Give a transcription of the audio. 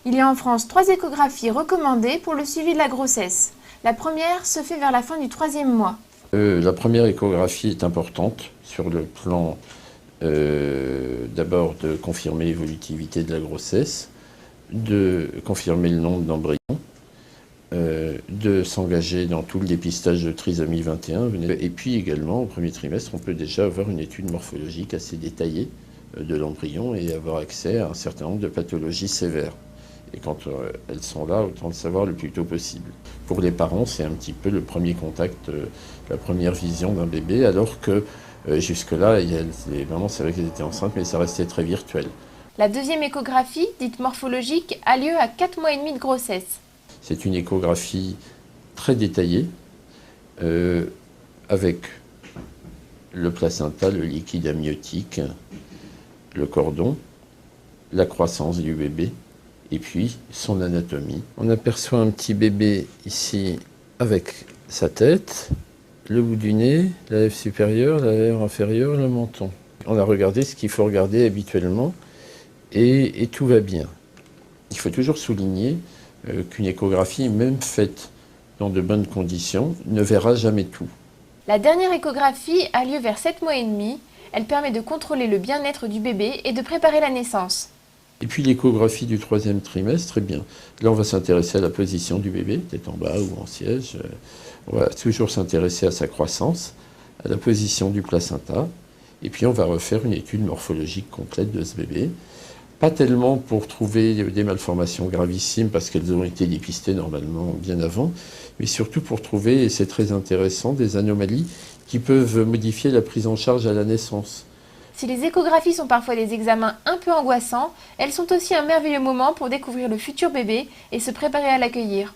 Il y a en France 3 échographies recommandées pour le suivi de la grossesse. La première se fait vers la fin du 3e mois. La première échographie est importante sur le plan d'abord de confirmer l'évolutivité de la grossesse, de confirmer le nombre d'embryons, de s'engager dans tout le dépistage de trisomie 21. Et puis également, au premier trimestre, on peut déjà avoir une étude morphologique assez détaillée de l'embryon et avoir accès à un certain nombre de pathologies sévères. Et quand elles sont là, autant le savoir le plus tôt possible. Pour les parents, c'est un petit peu le premier contact, la première vision d'un bébé, alors que jusque-là, les mamans savaient qu'elles étaient enceintes, mais ça restait très virtuel. La deuxième échographie, dite morphologique, a lieu à 4 mois et demi de grossesse. C'est une échographie très détaillée, avec le placenta, le liquide amniotique, le cordon, la croissance du bébé, et puis son anatomie. On aperçoit un petit bébé ici avec sa tête, le bout du nez, la lèvre supérieure, la lèvre inférieure, le menton. On a regardé ce qu'il faut regarder habituellement et tout va bien. Il faut toujours souligner qu'une échographie, même faite dans de bonnes conditions, ne verra jamais tout. La dernière échographie a lieu vers 7 mois et demi. Elle permet de contrôler le bien-être du bébé et de préparer la naissance. Et puis l'échographie du 3e trimestre, très bien. Là, on va s'intéresser à la position du bébé, peut-être en bas ou en siège. On va toujours s'intéresser à sa croissance, à la position du placenta. Et puis on va refaire une étude morphologique complète de ce bébé. Pas tellement pour trouver des malformations gravissimes, parce qu'elles ont été dépistées normalement bien avant, mais surtout pour trouver, et c'est très intéressant, des anomalies qui peuvent modifier la prise en charge à la naissance. Si les échographies sont parfois des examens un peu angoissants, elles sont aussi un merveilleux moment pour découvrir le futur bébé et se préparer à l'accueillir.